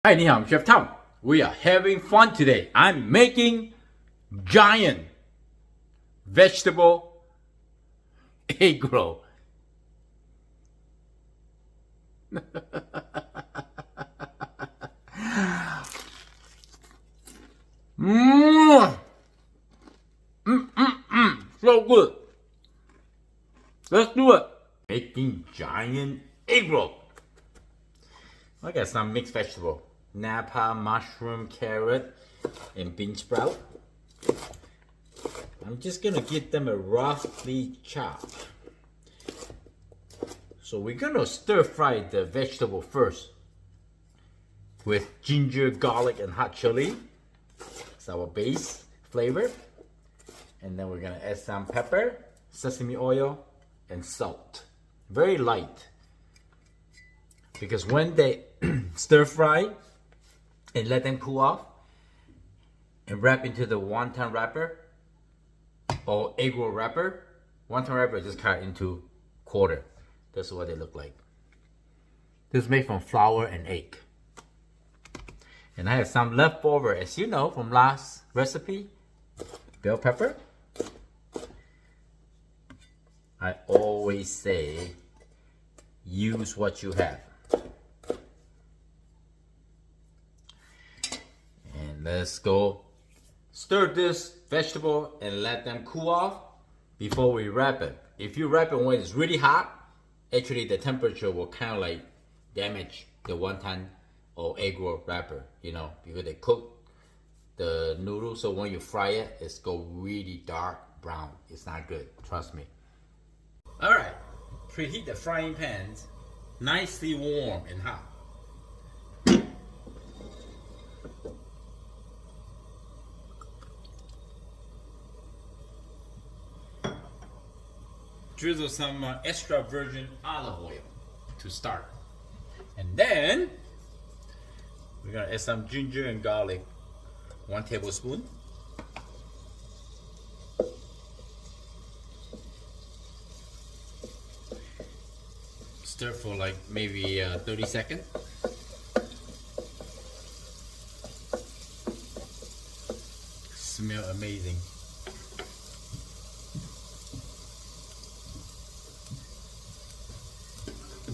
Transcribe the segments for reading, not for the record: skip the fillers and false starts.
Hi, 你好, I'm Chef Tom. We are having fun today. I'm making giant vegetable egg roll. Mmm, so good. Let's do it. Making giant egg roll. I got some mixed vegetable. Napa, mushroom, carrot, and bean sprout. I'm just gonna give them a roughly chop. So we're gonna stir fry the vegetable first with ginger, garlic, and hot chili. It's our base flavor. And then we're gonna add some pepper, sesame oil, and salt. Very light. Because when they stir fry and let them cool off and wrap into the wonton wrapper or Eggroll wrapper, wonton wrapper just cut into quarter. That's what they look like. This is made from flour and egg. And I have some leftover, as you know from last recipe, bell pepper. I always say, use what you have. And let's go stir this vegetable and let them cool off before we wrap it. If you wrap it when it's really hot, actually the temperature will kind of like damage the wonton or egg roll wrapper, you know, because they cook the noodles, so when you fry it, it's go really dark brown. It's not good, trust me. All right, preheat the frying pans nicely warm and hot. Drizzle some extra virgin olive oil to start. And then we're gonna add some ginger and garlic, 1 tablespoon. Stir for like maybe 30 seconds. Smell amazing.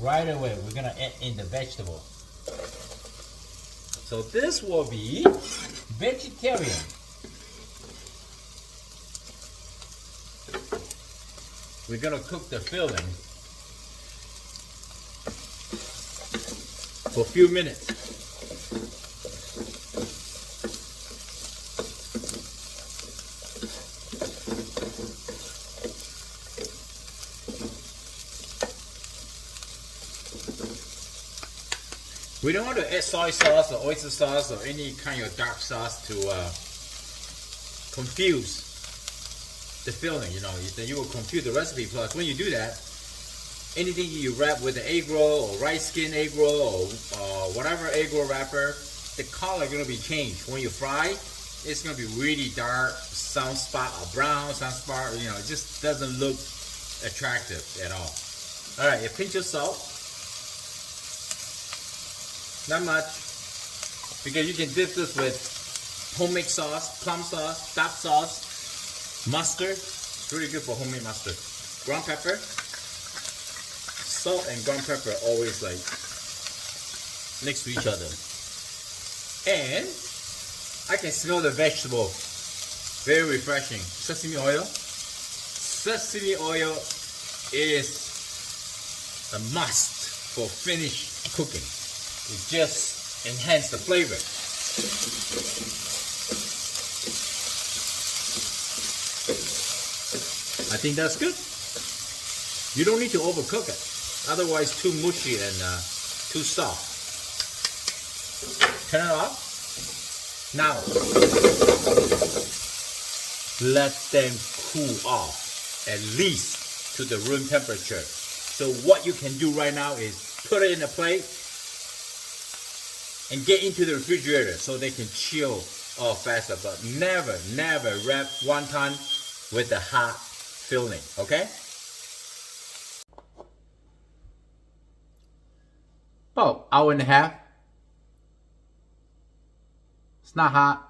Right away, we're gonna add in the vegetable. So this will be vegetarian. We're gonna cook the filling for a few minutes. We don't want to add soy sauce or oyster sauce or any kind of dark sauce to confuse the filling, you know, then you will confuse the recipe. Plus, when you do that, anything you wrap with the egg roll or rice skin egg roll or whatever egg roll wrapper, the color is going to be changed. When you fry, it's going to be really dark, some spot or brown, some spot, you know, it just doesn't look attractive at all. All right, a pinch of salt. Not much, because you can dip this with homemade sauce, plum sauce, dark sauce, mustard. It's really good for homemade mustard. Ground pepper. Salt and ground pepper are always like next to each other. And I can smell the vegetable. Very refreshing. Sesame oil. Sesame oil is a must for finished cooking. It just enhances the flavor. I think that's good. You don't need to overcook it, otherwise too mushy and too soft. Turn it off. Now, let them cool off at least to the room temperature. So what you can do right now is put it in a plate and get into the refrigerator so they can chill off faster. But never wrap wonton with the hot filling, okay? About hour and a half. It's not hot.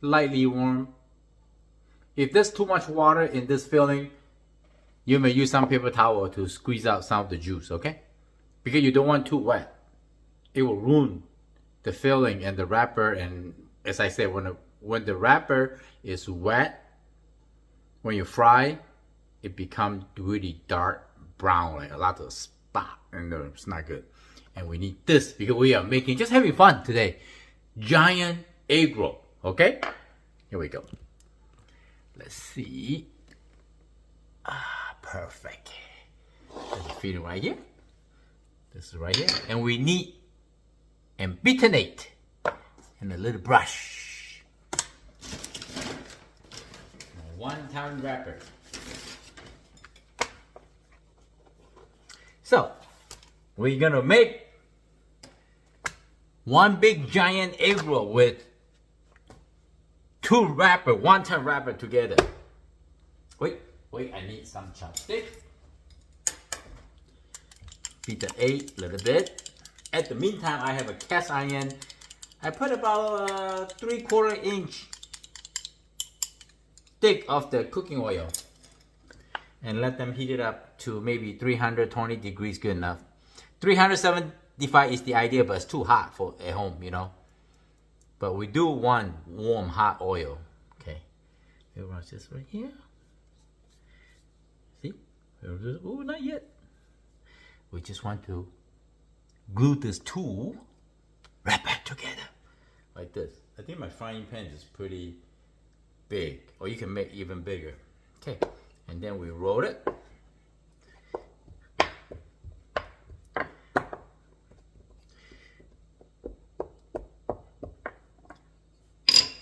Lightly warm. If there's too much water in this filling, you may use some paper towel to squeeze out some of the juice, okay? Because you don't want too wet. It will ruin the filling and the wrapper. And as I said, when the wrapper is wet, when you fry, it becomes really dark brown, like a lot of spot, and it's not good. And we need this because we are making, just having fun today, giant egg roll, okay? Here we go. Let's see. Perfect. There's a feeling right here. This is right here. And we need bitternate and a little brush. A 1-ton wrapper. So, we're gonna make one big giant egg roll with 2 wrapper, 1-ton wrapper together. Wait, I need some chopstick. Beat the egg a little bit. At the meantime, I have a cast iron. I put about 3/4 inch thick of the cooking oil and let them heat it up to maybe 320 degrees, good enough. 375 is the idea, but it's too hot for at home, you know. But we do want warm, hot oil. Okay, we'll watch this right here. See? Oh, not yet. We just want to glue this tool right back together like this. I think my frying pan is pretty big, or you can make even bigger. Okay, and then we roll it.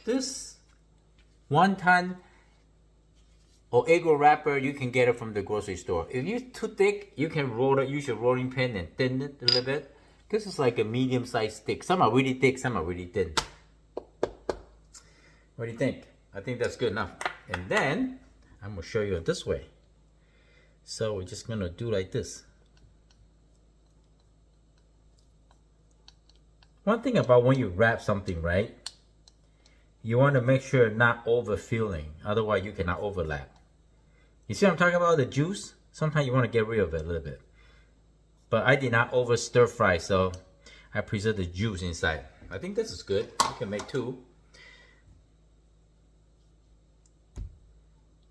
This 1-ton or Eggroll wrapper, you can get it from the grocery store. If you're too thick, you can roll it, use your rolling pin and thin it a little bit. This is like a medium-sized stick. Some are really thick, some are really thin. What do you think? I think that's good enough. And then, I'm gonna show you it this way. So we're just gonna do like this. One thing about when you wrap something, right? You want to make sure not overfilling, otherwise you cannot overlap. You see what I'm talking about, the juice? Sometimes you want to get rid of it a little bit. But I did not over stir fry, so I preserve the juice inside. I think this is good. You can make 2.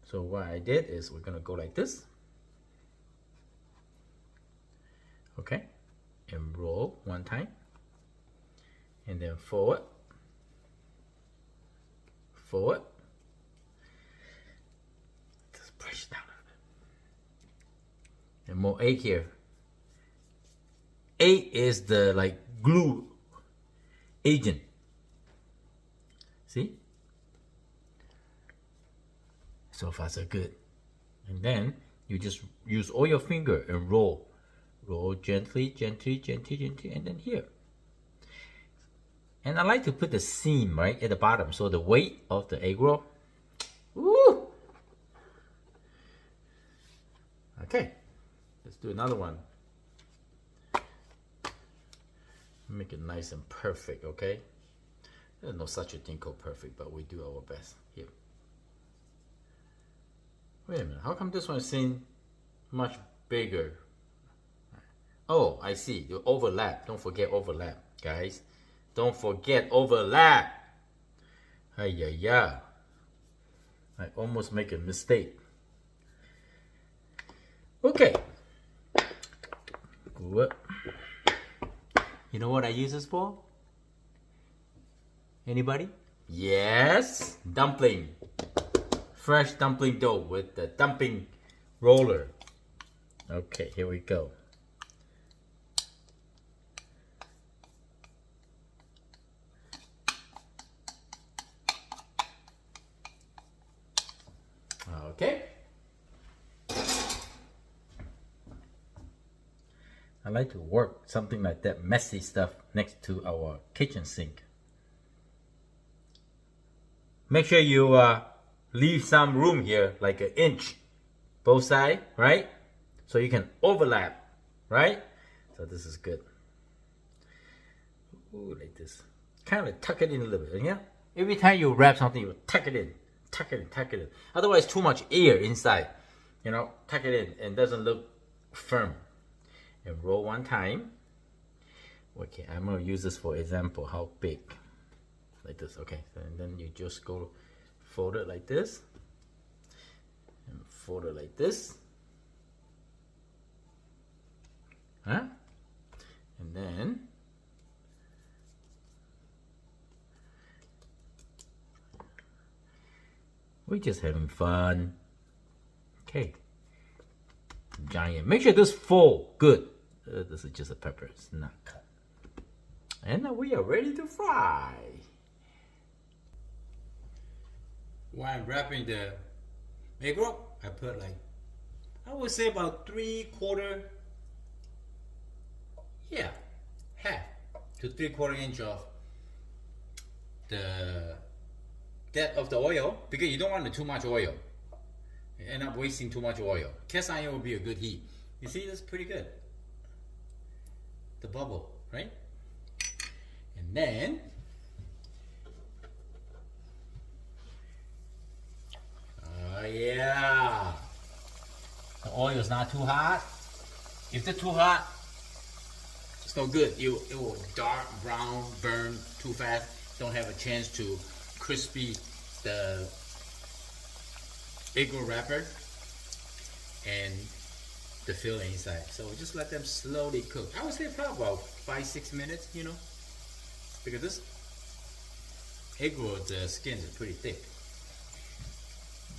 So what I did is we're going to go like this. Okay. And roll 1 time. And then forward. Forward. Just push down a bit. And more egg here. Egg is the like glue agent. See? So far so good. And then you just use all your finger and roll. Roll gently, gently, gently, gently, and then here. And I like to put the seam right at the bottom, so the weight of the egg roll. Woo! Okay, let's do another one. Make it nice and perfect, okay? There's no such a thing called perfect, but we do our best. Here. Wait a minute, how come this one seems much bigger? Oh, I see, you overlap. Don't forget overlap, guys. Don't forget overlap. I almost make a mistake. Okay. Good. You know what I use this for? Anybody? Yes, dumpling. Fresh dumpling dough with the dumpling roller. Okay, here we go. Okay. I like to work something like that messy stuff next to our kitchen sink. Make sure you leave some room here, like 1 inch, both sides, right? So you can overlap, right? So this is good. Ooh, like this. kind of tuck it in a little bit. Yeah. Every time you wrap something, you tuck it in, tuck it in, tuck it in. Otherwise, too much air inside. You know, tuck it in and doesn't look firm. And roll one time. Okay, I'm gonna use this for example. How big? Like this. Okay, and then you just go fold it like this, and fold it like this. Huh? And then we're just having fun. Okay. Giant. Make sure this full. Good. This is just a pepper. It's not cut. And now we are ready to fry. While I'm wrapping the egg roll, I put like, I would say about 3/4, yeah, half to 3/4 inch of the depth of the oil, because you don't want too much oil. You end up wasting too much oil. Cast iron will be a good heat. You see, that's pretty good. The bubble, right? And then yeah, the oil is not too hot. If they're too hot, it's no good. It will dark, brown, burn too fast. Don't have a chance to crispy the egg roll wrapper and the filling inside. So just let them slowly cook. I would say probably about 5-6 minutes, you know, because this egg roll, the skin is pretty thick.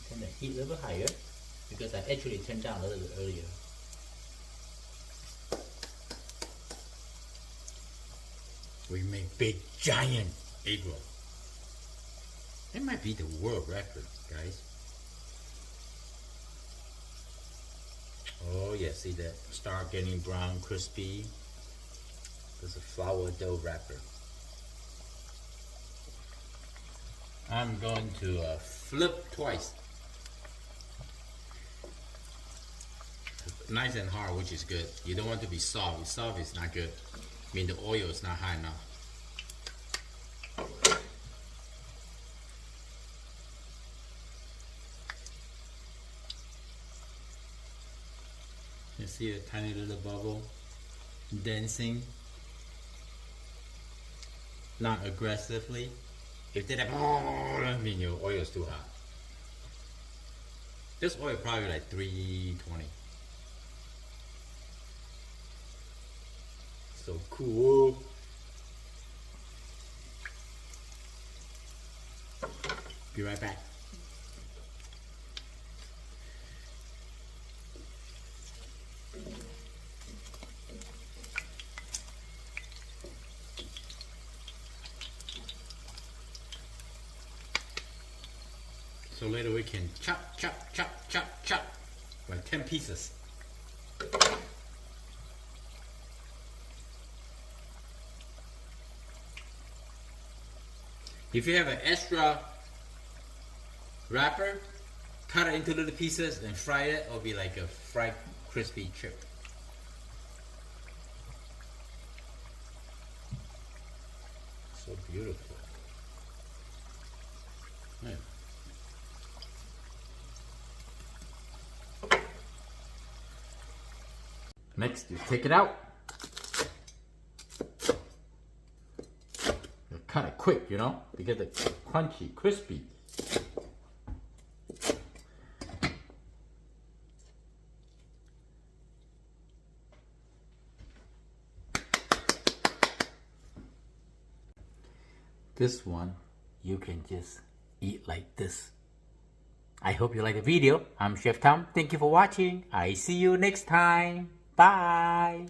Turn the heat a little bit higher because I actually turned down a little bit earlier. We make big giant egg roll. It might be the world record, guys. Oh yeah, see that? Start getting brown, crispy. This is a flour dough wrapper. I'm going to flip twice. Nice and hard, which is good. You don't want to be soft. If soft is not good. I mean, the oil is not high enough. You see a tiny little bubble dancing, not aggressively. If they like, I mean your oil is too hot. This oil probably like 320. So cool. Be right back. So later we can chop, chop, chop, chop, chop, like 10 pieces. If you have an extra wrapper, cut it into little pieces and fry it. It'll be like a fried crispy chip. So beautiful. Yeah. Next, you take it out. You cut it quick, you know, because it's crunchy, crispy. This one, you can just eat like this. I hope you like the video. I'm Chef Tom. Thank you for watching. I see you next time. Bye.